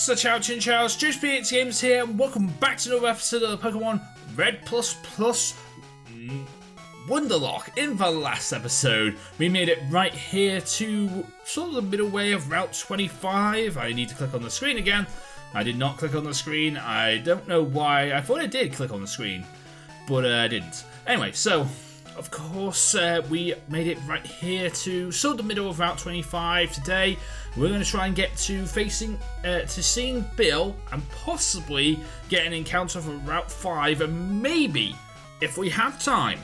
What's the chow Chinchow? JoesphGames here, and welcome back to another episode of the Pokémon Red Wonderlocke. In the last episode, we made it right here to sort of the middle way of Route 25. I need to click on the screen again. I did not click on the screen. I don't know why. I thought I did click on the screen, but I didn't. Anyway, so of course we made it right here to sort of the middle of Route 25 today. We're going to try and get to seeing Bill and possibly get an encounter for Route 5, and maybe, if we have time,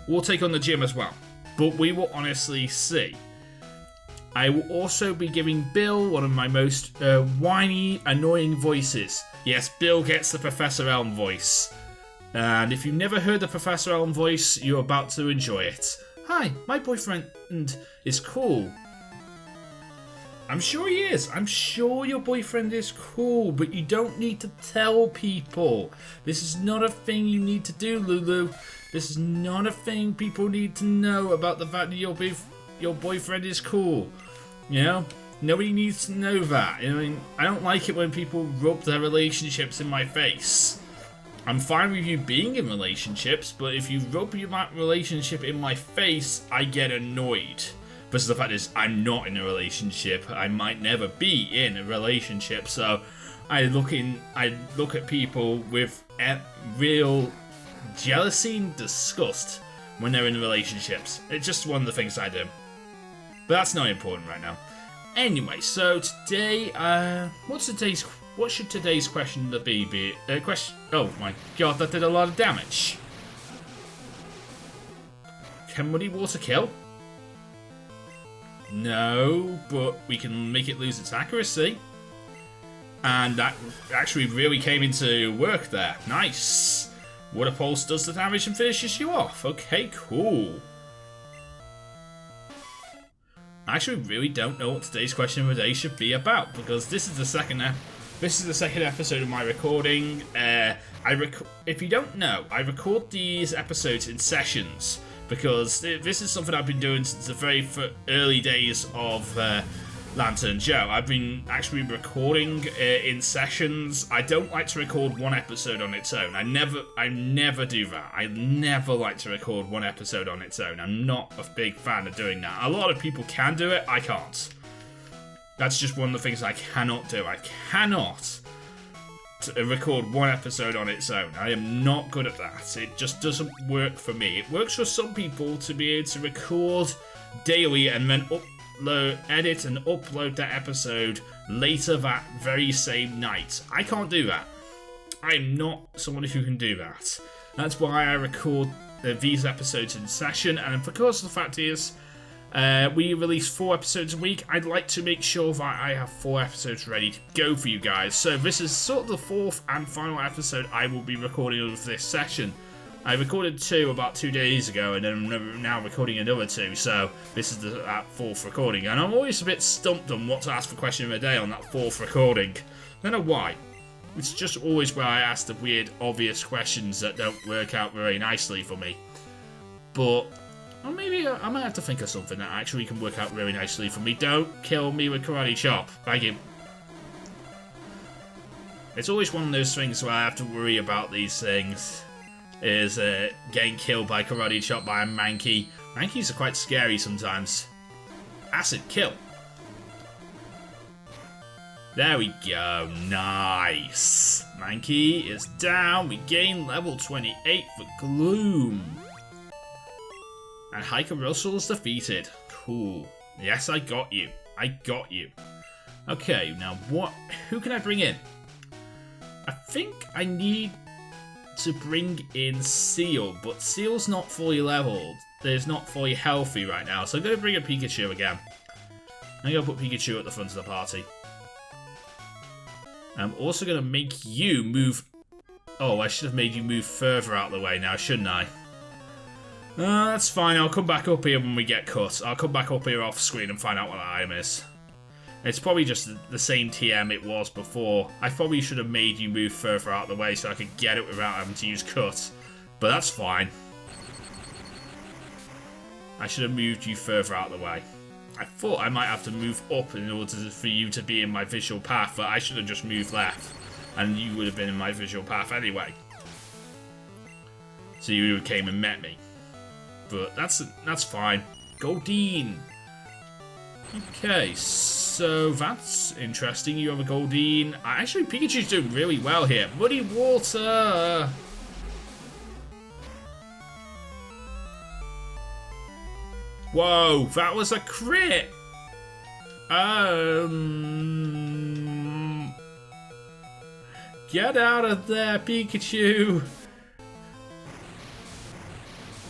we'll take on the gym as well. But we will honestly see. I will also be giving Bill one of my most whiny, annoying voices. Yes, Bill gets the Professor Elm voice. And if you've never heard the Professor Elm voice, you're about to enjoy it. Hi, my boyfriend is cool. I'm sure he is. I'm sure your boyfriend is cool, but you don't need to tell people. This is not a thing you need to do, Lulu. This is not a thing people need to know about the fact that your boyfriend is cool. You know? Nobody needs to know that. I mean, I don't like it when people rub their relationships in my face. I'm fine with you being in relationships, but if you rub that relationship in my face, I get annoyed. Because the fact is, I'm not in a relationship. I might never be in a relationship, so I look at people with real jealousy and disgust when they're in relationships. It's just one of the things I do. But that's not important right now. Anyway, so today, what should today's question be? Oh my god, that did a lot of damage. Can Muddy Water kill? No, but we can make it lose its accuracy. And that actually really came into work there. Nice. Water Pulse does the damage and finishes you off. Okay, cool. I actually really don't know what today's question of the day should be about, because this is the second episode of my recording. If you don't know, I record these episodes in sessions, because this is something I've been doing since the very early days of Lantern Joe. I've been actually recording in sessions. I don't like to record one episode on its own. I never do that. I never like to record one episode on its own. I'm not a big fan of doing that. A lot of people can do it. I can't. That's just one of the things I cannot do. I cannot record one episode on its own. I am not good at that. It just doesn't work for me. It works for some people to be able to record daily and then edit and upload that episode later that very same night. I can't do that. I am not someone who can do that. That's why I record these episodes in session, and because the fact is, we release 4 episodes a week. I'd like to make sure that I have 4 episodes ready to go for you guys. So this is sort of the 4th and final episode I will be recording of this session. I recorded 2 about 2 days ago, and then I'm now recording another 2, so this is that 4th recording. And I'm always a bit stumped on what to ask for question of the day on that 4th recording. I don't know why. It's just always where I ask the weird, obvious questions that don't work out very nicely for me. But or maybe I might have to think of something that actually can work out really nicely for me. Don't kill me with Karate Chop. Thank you. It's always one of those things where I have to worry about these things. Is getting killed by Karate Chop by a Mankey. Mankeys are quite scary sometimes. Acid kill. There we go. Nice. Mankey is down. We gain level 28 for Gloom. And Hiker Russell is defeated. Cool. Yes, I got you. I got you. Okay, now who can I bring in? I think I need to bring in Seal, but Seal's not fully leveled. It's not fully healthy right now, so I'm going to bring in Pikachu again. I'm going to put Pikachu at the front of the party. I'm also going to make you move. Oh, I should have made you move further out of the way now, shouldn't I? That's fine. I'll come back up here when we get cut. I'll come back up here off screen and find out what that item is. It's probably just the same TM it was before. I probably should have made you move further out of the way so I could get it without having to use cut. But that's fine. I should have moved you further out of the way. I thought I might have to move up in order for you to be in my visual path, but I should have just moved left, and you would have been in my visual path anyway. So you came and met me. But that's fine. Goldeen. Okay, so that's interesting. You have a Goldeen. Actually, Pikachu's doing really well here. Muddy Water. Whoa, that was a crit. Get out of there, Pikachu.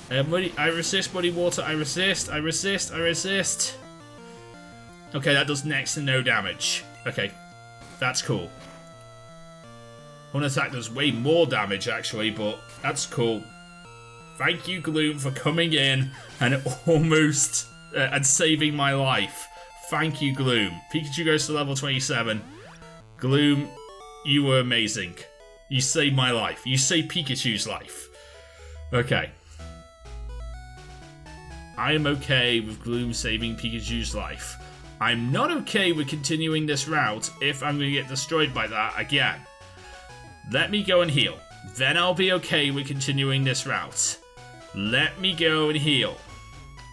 I resist, Muddy Water. I resist. Okay, that does next to no damage. Okay, that's cool. One attack does way more damage, actually, but that's cool. Thank you, Gloom, for coming in and almost and saving my life. Thank you, Gloom. Pikachu goes to level 27. Gloom, you were amazing. You saved my life. You saved Pikachu's life. Okay. I am okay with Gloom saving Pikachu's life. I'm not okay with continuing this route if I'm going to get destroyed by that again. Let me go and heal. Then I'll be okay with continuing this route. Let me go and heal.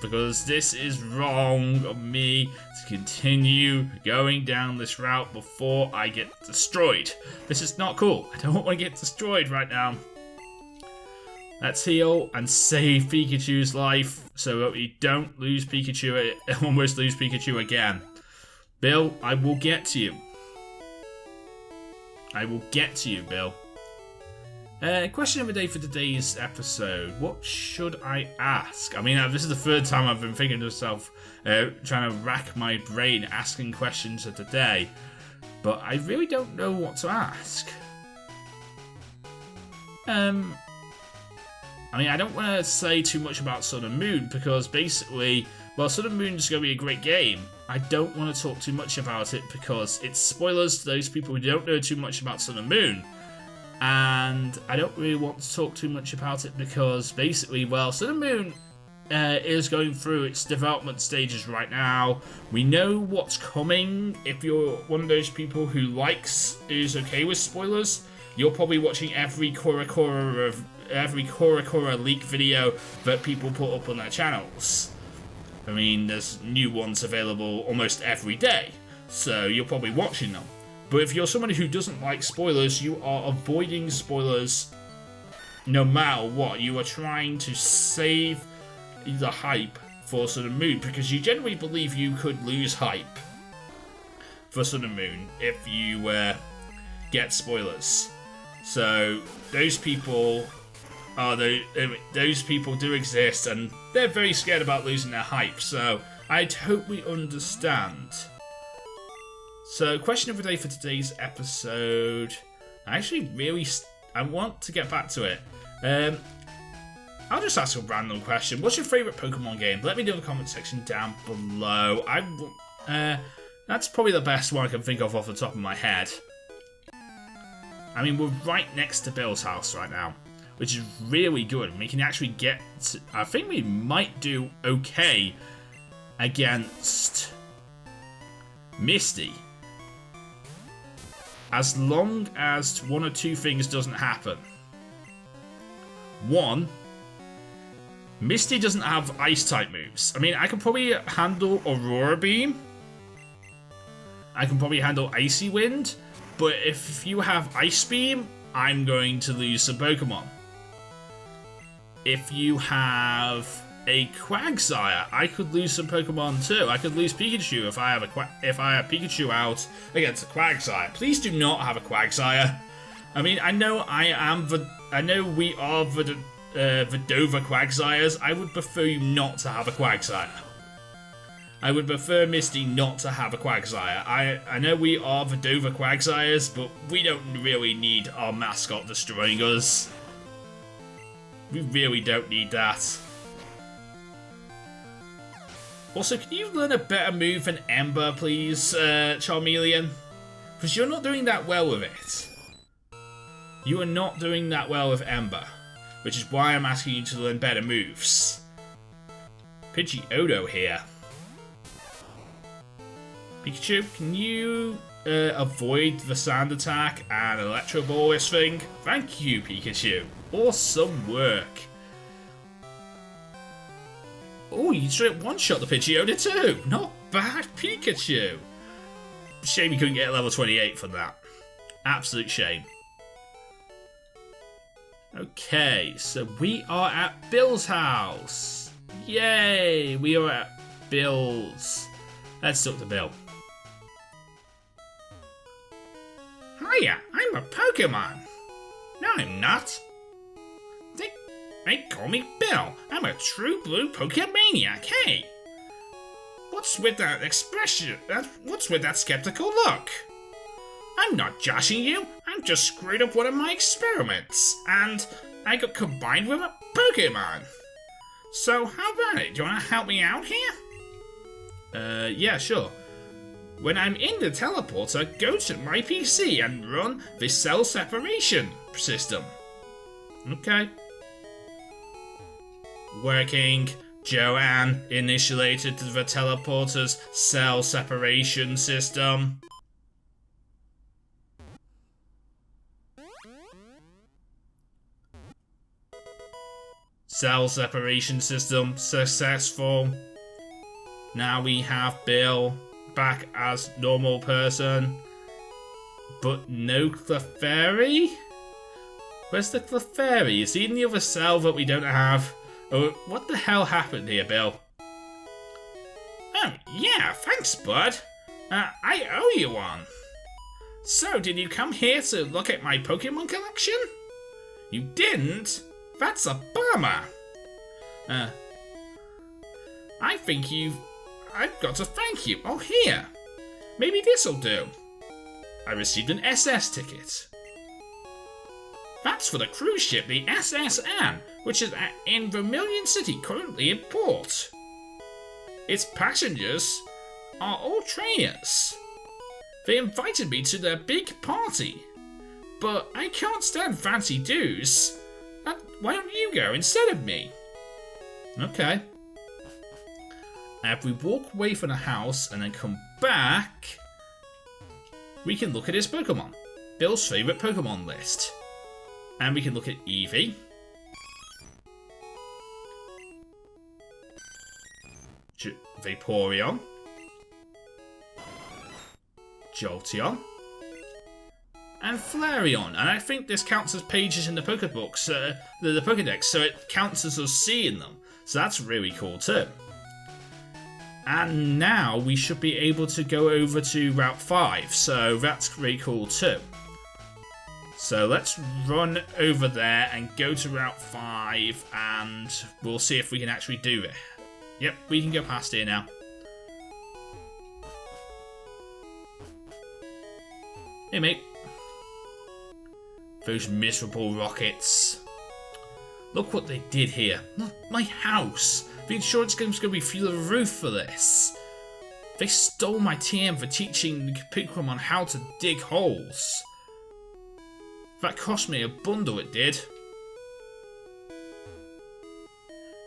Because this is wrong of me to continue going down this route before I get destroyed. This is not cool. I don't want to get destroyed right now. Let's heal and save Pikachu's life so that we don't lose Pikachu, almost lose Pikachu again. Bill, I will get to you. I will get to you, Bill. Question of the day for today's episode. What should I ask? I mean, this is the third time I've been thinking to myself, trying to rack my brain asking questions of the day. But I really don't know what to ask. I mean, I don't want to say too much about Sun and Moon because basically, while Sun and Moon is going to be a great game, I don't want to talk too much about it because it's spoilers to those people who don't know too much about Sun and Moon. And I don't really want to talk too much about it because basically, well, Sun and Moon is going through its development stages right now. We know what's coming. If you're one of those people who is okay with spoilers, you're probably watching every Cora leak video that people put up on their channels. I mean, there's new ones available almost every day, so you're probably watching them. But if you're somebody who doesn't like spoilers, you are avoiding spoilers no matter what. You are trying to save the hype for Sun and Moon because you generally believe you could lose hype for Sun and Moon if you get spoilers. So those people those people do exist, and they're very scared about losing their hype. So I totally understand. So, question of the day for today's episode. I want to get back to it. I'll just ask a random question. What's your favourite Pokemon game? Let me know in the comment section down below. That's probably the best one I can think of off the top of my head. I mean, we're right next to Bill's house right now, which is really good. We can actually get to, I think we might do okay against Misty. As long as one or two things doesn't happen. One, Misty doesn't have Ice-type moves. I mean, I can probably handle Aurora Beam. I can probably handle Icy Wind. But if you have Ice Beam, I'm going to lose some Pokemon. If you have a Quagsire, I could lose some Pokemon too. I could lose Pikachu if I have Pikachu out against a Quagsire. Please do not have a Quagsire. I mean, I know we are Vidova Quagsires. I would prefer you not to have a Quagsire. I would prefer Misty not to have a Quagsire. I know we are Vidova Quagsires, but we don't really need our mascot destroying us. We really don't need that. Also, can you learn a better move than Ember, please, Charmeleon? Because you're not doing that well with it. You are not doing that well with Ember, which is why I'm asking you to learn better moves. Pidgeotto here. Pikachu, can you avoid the sand attack and Electro Ball this thing? Thank you, Pikachu. Awesome work. Oh, you straight one-shot the Pidgeotto too. Not bad, Pikachu. Shame you couldn't get level 28 for that. Absolute shame. Okay, so we are at Bill's house. Yay, we are at Bill's. Let's talk to Bill. Hiya, I'm a Pokemon. No, I'm not. They call me Bill. I'm a true blue Pokemaniac, hey. What's with that expression? What's with that skeptical look? I'm not joshing you. I'm just screwed up one of my experiments, and I got combined with a Pokemon. So how about it? Do you want to help me out here? Yeah, sure. When I'm in the teleporter, go to my PC and run the cell separation system. Okay. Working. Joanne initiated the teleporter's cell separation system. Cell separation system successful. Now we have Bill back as normal person. But no Clefairy? Where's the Clefairy? Is he in the other cell that we don't have? Oh, what the hell happened here, Bill? Oh, yeah, thanks, bud. I owe you one. So, did you come here to look at my Pokemon collection? You didn't? That's a bummer. I've got to thank you. Oh, here. Maybe this'll do. I received an SS ticket. That's for the cruise ship, the SS Anne, which is in Vermilion City, currently in port. Its passengers are all trainers. They invited me to their big party, but I can't stand fancy dues. Why don't you go instead of me? Okay. Now, if we walk away from the house and then come back, we can look at his Pokemon. Bill's favourite Pokemon list. And we can look at Eevee. Vaporeon. Jolteon. And Flareon. And I think this counts as pages in the Pokebooks, the Pokedex, so it counts as us seeing them. So that's really cool too. And now we should be able to go over to Route 5, so that's really cool too. So let's run over there and go to Route 5 and we'll see if we can actually do it. Yep, we can go past here now. Hey mate. Those miserable rockets. Look what they did here. Look, my house. The insurance claim's going to be through the roof for this. They stole my TM for teaching Pokemon how to dig holes. That cost me a bundle, it did.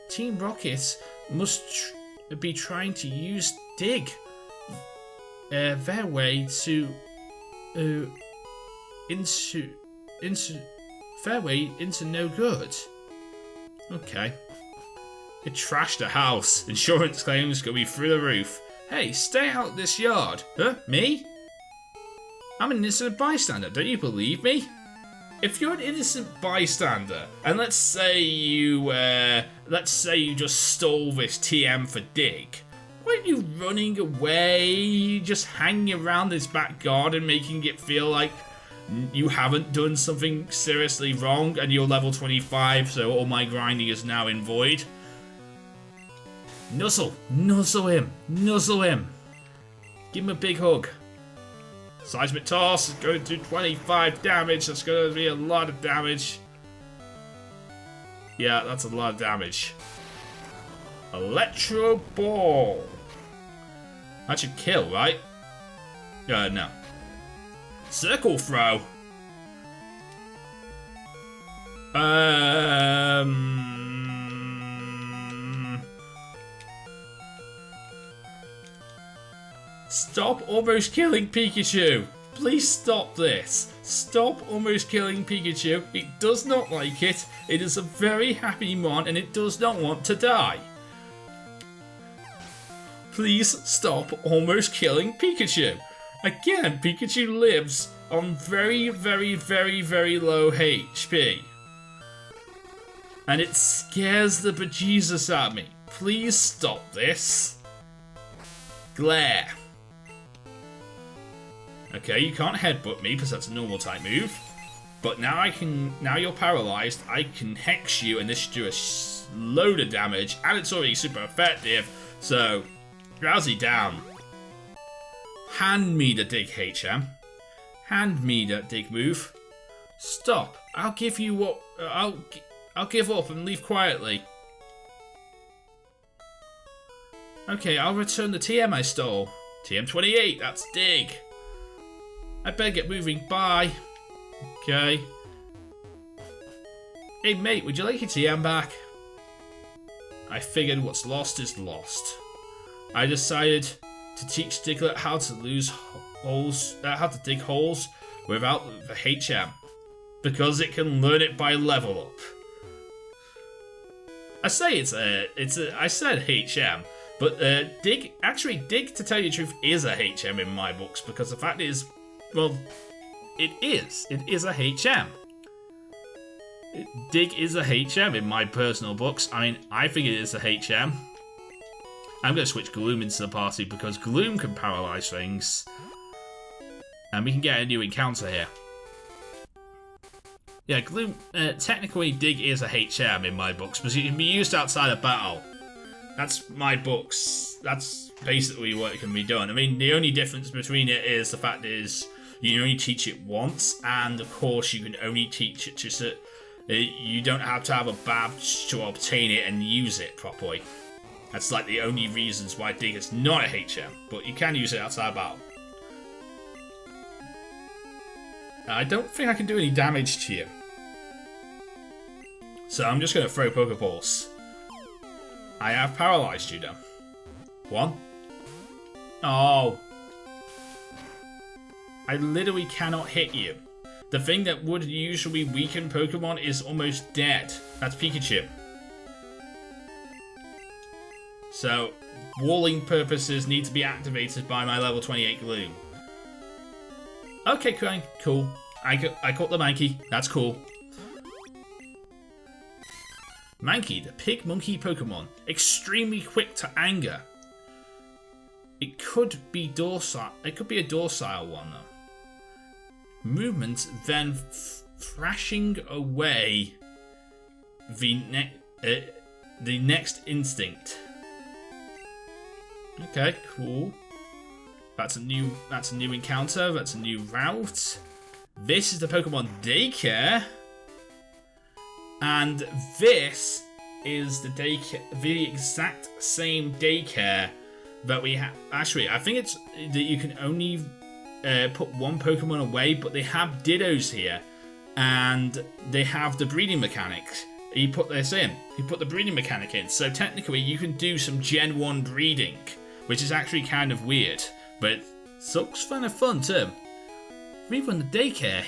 Team Rocket must be trying to use dig their way to into no good. Okay. It trashed a house. Insurance claims gonna be through the roof. Hey, stay out of this yard. Huh? Me? I'm an innocent bystander. Don't you believe me? If you're an innocent bystander, and let's say you just stole this TM for dig, why aren't you running away, just hanging around this back garden, making it feel like you haven't done something seriously wrong, and you're level 25, so all my grinding is now in void? Nuzzle him. Give him a big hug. Seismic Toss is going to do 25 damage. That's going to be a lot of damage. Yeah, that's a lot of damage. Electro Ball. That should kill, right? No. Circle Throw. Stop almost killing Pikachu. Please stop this. Stop almost killing Pikachu. It does not like it. It is a very happy mon and it does not want to die. Please stop almost killing Pikachu. Again, Pikachu lives on very, very, very, very low HP. And it scares the bejesus out of me. Please stop this. Glare. Okay, you can't headbutt me because that's a normal type move. But now now you're paralyzed, I can hex you and this should do a load of damage. And it's already super effective. So, Drowsy down. Hand me the dig HM. Hand me that dig move. Stop. I'll give you what... I'll give up and leave quietly. Okay, I'll return the TM I stole. TM28, that's dig. I better get moving. Bye. Okay. Hey mate, would you like your TM back? I figured what's lost is lost. I decided to teach Diglett how to how to dig holes without the HM, because it can learn it by level up. I say I said HM, but dig, to tell you the truth, is a HM in my books, because the fact is, well, it is a HM. Dig is a HM in my personal books. I mean, I think it is a HM. I'm going to switch Gloom into the party because Gloom can paralyze things. And we can get a new encounter here. Yeah, Gloom, technically Dig is a HM in my books, but it can be used outside of battle. That's my books. That's basically what it can be done. I mean, the only difference between it is the fact is you can only teach it once, and of course you can only teach it to... you don't have to have a badge to obtain it and use it properly. That's like the only reasons why Dig is not a HM, but you can use it outside battle. I don't think I can do any damage to you. So I'm just going to throw Pokeballs. I have paralyzed you though. One. Oh. I literally cannot hit you. The thing that would usually weaken Pokemon is almost dead. That's Pikachu. So, walling purposes need to be activated by my level 28 Gloom. Okay, cool. I caught the Mankey. That's cool. Mankey, the pig monkey Pokemon. Extremely quick to anger. It could be docile. It could be a docile one, though. Movement, then thrashing away the next instinct. Okay, cool. That's a new encounter. That's a new route. This is the Pokemon Daycare, and this is the exact same daycare that we have. Actually, I think it's that you can only put one Pokemon away, but they have Dittos here, and they have the breeding mechanics. He put this in. He put the breeding mechanic in, so technically you can do some Gen 1 breeding, which is actually kind of weird, but it looks kind of fun too. Rerun the daycare.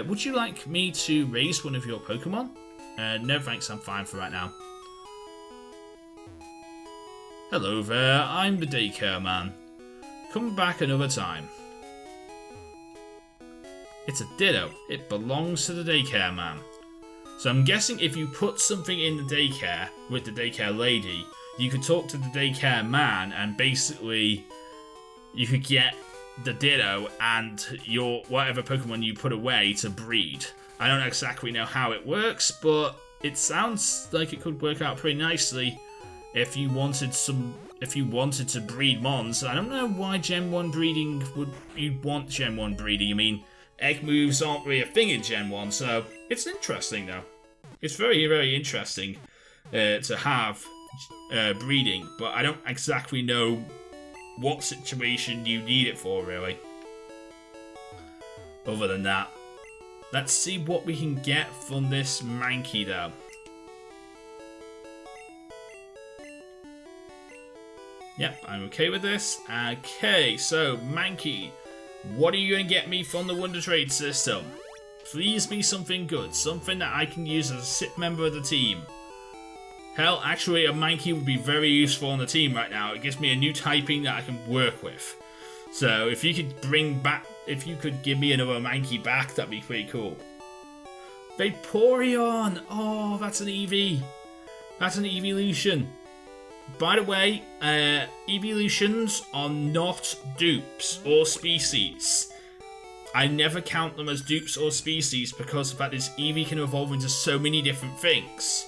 Would you like me to raise one of your Pokemon? No thanks, I'm fine for right now. Hello there, I'm the daycare man. Come back another time. It's a Ditto. It belongs to the daycare man. So I'm guessing if you put something in the daycare with the daycare lady, you could talk to the daycare man and basically you could get the Ditto and your whatever Pokemon you put away to breed. I don't exactly know how it works, but it sounds like it could work out pretty nicely if you wanted to breed Mons. I don't know why Gen 1 breeding you'd want Gen 1 breeding. I mean, egg moves aren't really a thing in Gen 1, so it's interesting though. It's very, very interesting to have breeding, but I don't exactly know what situation you need it for, really. Other than that, let's see what we can get from this Mankey, though. Yep, I'm okay with this. Okay, so Mankey, what are you going to get me from the Wonder Trade system? Please be something good, something that I can use as a SIP member of the team. Hell, actually a Mankey would be very useful on the team right now. It gives me a new typing that I can work with. So if you could give me another Mankey back, that'd be pretty cool. Vaporeon! Oh, that's an EV. That's an evolution. By the way, evolutions are not dupes or species. I never count them as dupes or species because the fact is Eevee can evolve into so many different things.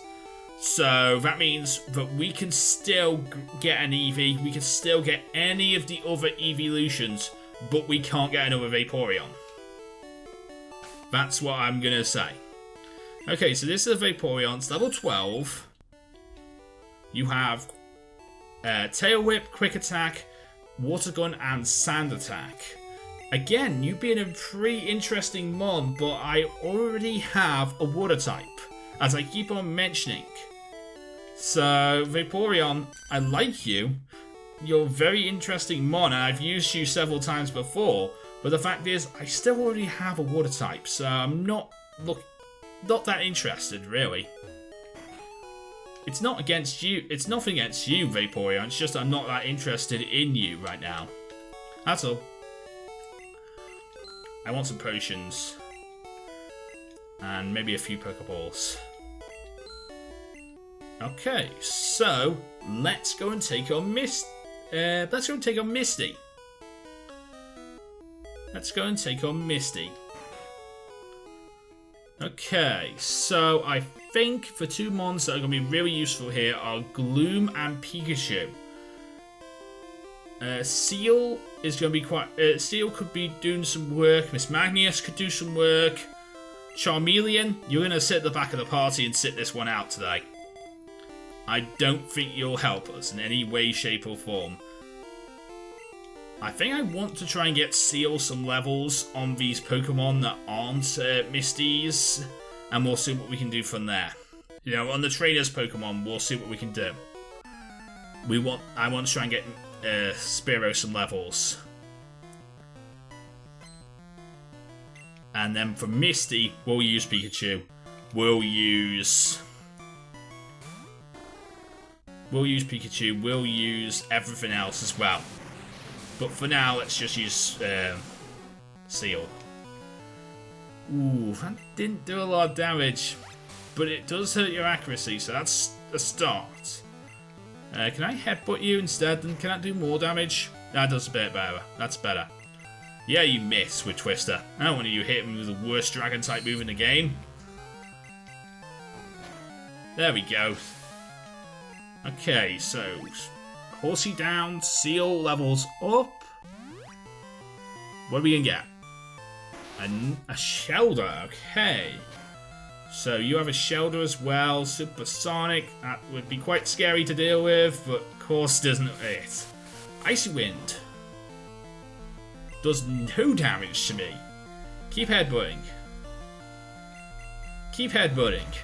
So that means that we can still get an Eevee, we can still get any of the other evolutions, but we can't get another Vaporeon. That's what I'm going to say. Okay, so this is a Vaporeon, it's level 12. You have Tail Whip, Quick Attack, Water Gun, and Sand Attack. Again, you being a pretty interesting mon, but I already have a Water type, as I keep on mentioning. So, Vaporeon, I like you. You're a very interesting mon, and I've used you several times before, but the fact is, I still already have a Water type, so I'm not that interested, really. It's not against you. It's nothing against you, Vaporeon. It's just I'm not that interested in you right now. That's all. I want some potions. And maybe a few Pokeballs. Okay, so let's go and take on Misty. Let's go and take on Misty. Okay, so I think the two mons that are going to be really useful here are Gloom and Pikachu. Seal is going to be quite... Seal could be doing some work. Miss Magnus could do some work. Charmeleon, you're going to sit at the back of the party and sit this one out today. I don't think you'll help us in any way, shape or form. I think I want to try and get Seal some levels on these Pokemon that aren't Misties, and we'll see what we can do from there. You know, on the trainers Pokemon, we'll see what we can do. I want to try and get Spearow some levels. And then for Misty, we'll use Pikachu. We'll use Pikachu, we'll use everything else as well. But for now, let's just use Seal. Ooh, that didn't do a lot of damage, but it does hurt your accuracy, so that's a start. Can I headbutt you instead, and can that do more damage? That does a bit better. That's better. Yeah, you miss with Twister. I don't want you hit me with the worst dragon type move in the game. There we go. Okay, so Horsey down, Seal levels up. What are we gonna get? A Shelder, okay. So you have a Shelder as well, Supersonic. That would be quite scary to deal with, but of course doesn't it. Icy Wind does no damage to me. Keep headbutting. Keep headbutting.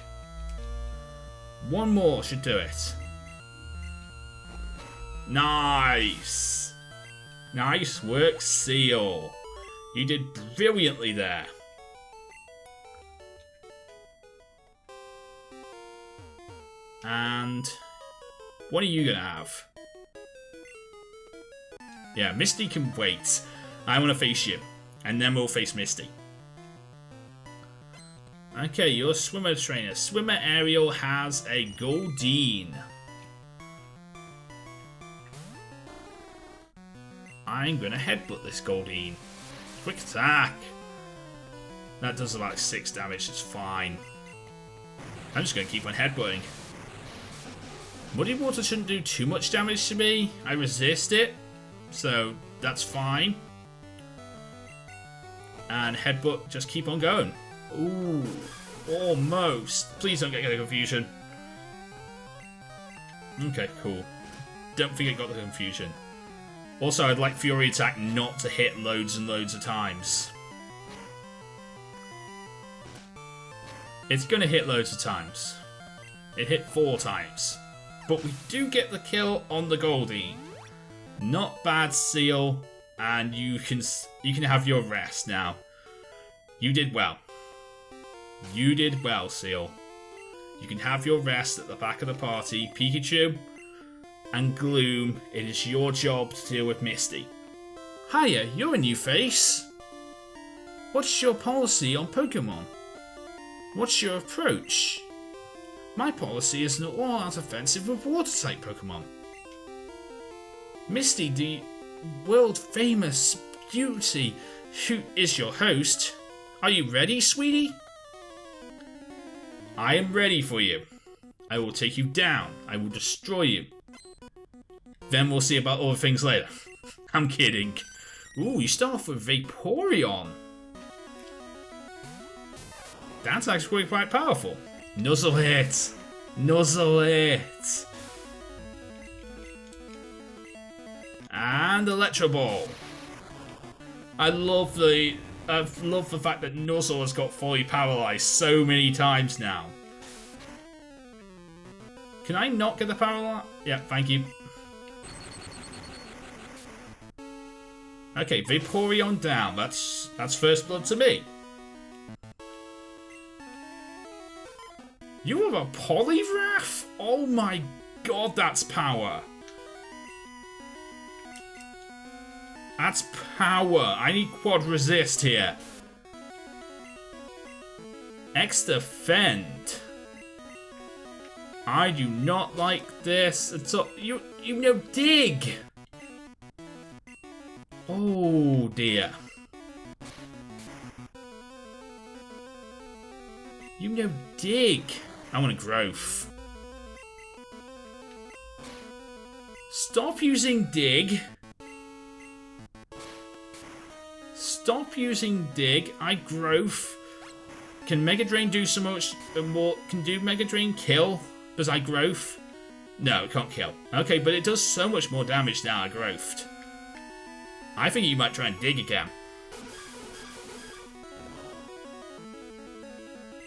One more should do it. Nice! Nice work, Seal. You did brilliantly there. And what are you gonna have? Yeah, Misty can wait. I want to face you, and then we'll face Misty. Okay, you're a swimmer trainer. Swimmer Ariel has a Goldeen. I'm gonna headbutt this Goldeen. Quick attack. That does about 6 damage, it's fine. I'm just gonna keep on headbutting. Muddy Water shouldn't do too much damage to me. I resist it, so that's fine. And headbutt, just keep on going. Ooh, almost. Please don't get the confusion. Okay, cool. Don't think I got the confusion. Also, I'd like Fury Attack not to hit loads and loads of times. It's going to hit loads of times. It hit 4 times. But we do get the kill on the Goldeen. Not bad, Seal. And you can have your rest now. You did well. You did well, Seal. You can have your rest at the back of the party. Pikachu and Gloom, it is your job to deal with Misty. Hiya, you're a new face. What's your policy on Pokemon? What's your approach? My policy is not all out offensive with water-type Pokemon. Misty, the world-famous beauty who is your host. Are you ready, sweetie? I am ready for you. I will take you down. I will destroy you. Then we'll see about other things later. I'm kidding. Ooh, you start off with Vaporeon. That's actually quite powerful. Nuzzle it. Nuzzle it. And Electro Ball. I love the fact that Nuzzle has got fully paralyzed so many times now. Can I not get the paralyze? Yeah, thank you. Okay, Vaporeon down. That's first blood to me. You have a Poliwrath? Oh my god, that's power. That's power. I need quad resist here. X defend. I do not like this at all. You know dig. Oh dear. You know dig. I want a growth. Stop using dig. Stop using dig. I growth. Can Mega Drain do so much more? Can do Mega Drain kill? Does I growth? No, it can't kill. Okay, but it does so much more damage now I growthed. I think you might try and dig again.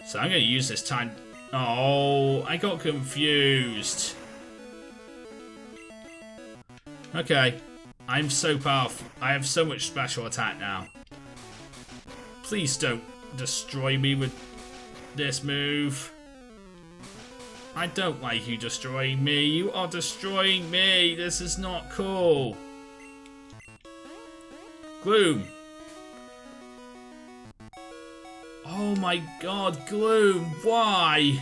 So I'm going to use this time. Oh, I got confused. Okay. I'm so powerful. I have so much special attack now. Please don't destroy me with this move. I don't like you destroying me. You are destroying me. This is not cool. Gloom. Oh my god, Gloom. Why?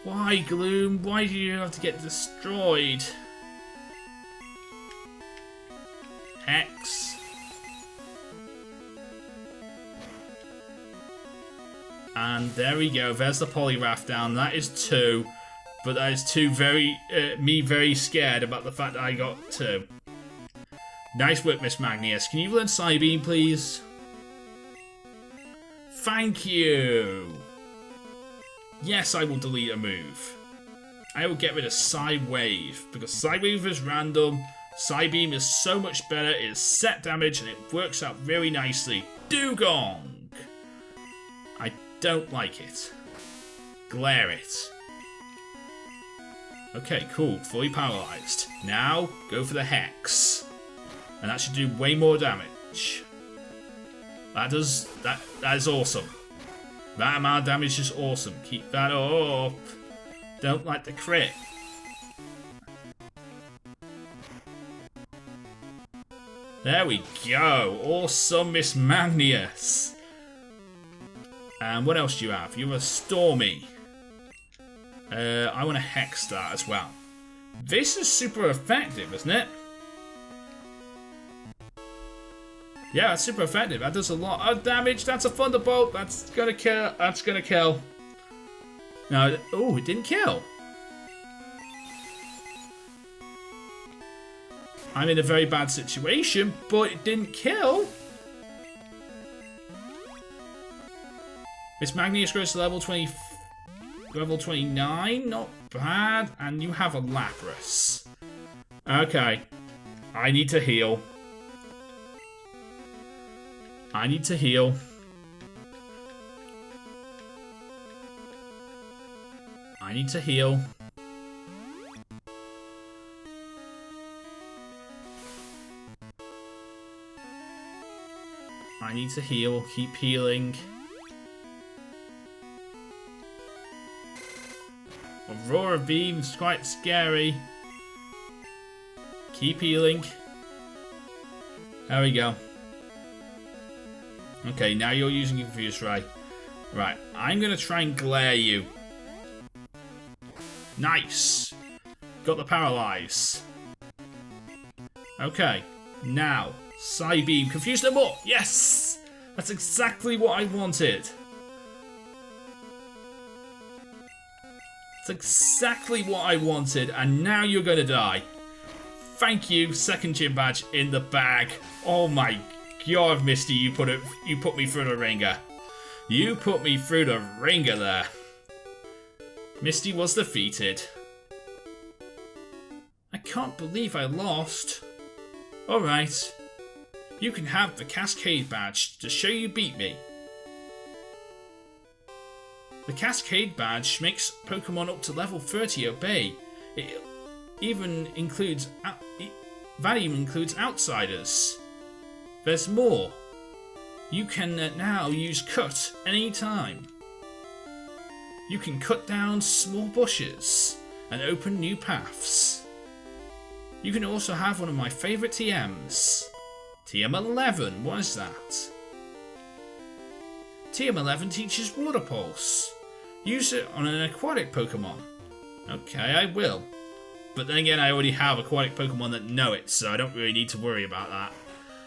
Why, Gloom? Why do you have to get destroyed? X. And there we go. There's the Poliwrath down. That is 2. But that is 2 me very scared about the fact that I got 2. Nice work, Miss Magnus. Can you learn Psybeam, please? Thank you. Yes, I will delete a move. I will get rid of Psywave, because Psywave is random. Psybeam is so much better. It is set damage and it works out very nicely. Dugong. I don't like it. Glare it. Okay, cool. Fully paralyzed. Now, go for the Hex. And that should do way more damage. That is awesome. That amount of damage is awesome. Keep that up. Don't like the crit. There we go. Awesome, Miss Magnus. And what else do you have? You have a Stormy. I want to Hex that as well. This is super effective, isn't it? Yeah, that's super effective. That does a lot of damage. That's a Thunderbolt. That's gonna kill. That's gonna kill. No, oh, it didn't kill. I'm in a very bad situation, but it didn't kill. Miss Magnus grows to level 29. Not bad. And you have a Lapras. Okay. I need to heal. I need to heal. I need to heal. I need to heal. Keep healing. Aurora Beam's quite scary. Keep healing. There we go. Okay, now you're using Confuse Ray. Right, I'm going to try and glare you. Nice. Got the Paralyze. Okay, now, Psybeam. Confuse them more. Yes! That's exactly what I wanted. That's exactly what I wanted, and now you're going to die. Thank you, second gym badge in the bag. Oh my god, Misty, you put me through the ringer. You put me through the ringer there. Misty was defeated. I can't believe I lost. Alright. You can have the Cascade badge to show you beat me. The Cascade badge makes Pokemon up to level 30 obey. It even includes outsiders. There's more. You can now use Cut anytime. You can cut down small bushes and open new paths. You can also have one of my favourite TMs. TM11, what is that? TM11 teaches Water Pulse. Use it on an aquatic Pokemon. Okay, I will. But then again, I already have aquatic Pokemon that know it, so I don't really need to worry about that.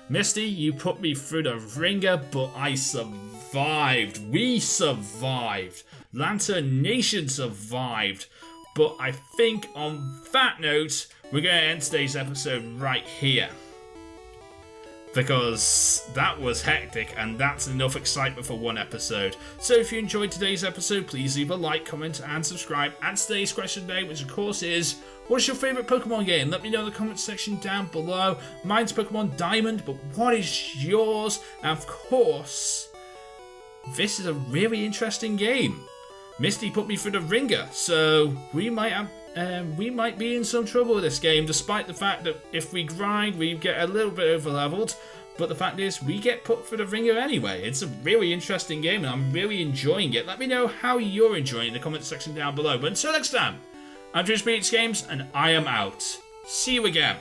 Misty, you put me through the ringer, but I survived. We survived. Lantern Nation survived. But I think on that note, we're going to end today's episode right here. Because that was hectic, and that's enough excitement for one episode. So if you enjoyed today's episode, please leave a like, comment, and subscribe. And today's question today, which of course is, what's your favourite Pokemon game? Let me know in the comment section down below. Mine's Pokemon Diamond, but what is yours? And of course, this is a really interesting game. Misty put me through the ringer, so we might be in some trouble with this game, despite the fact that if we grind, we get a little bit over-leveled. But the fact is, we get put through the ringer anyway. It's a really interesting game, and I'm really enjoying it. Let me know how you're enjoying it in the comment section down below. But until next time, I'm JoesphGames, and I am out. See you again.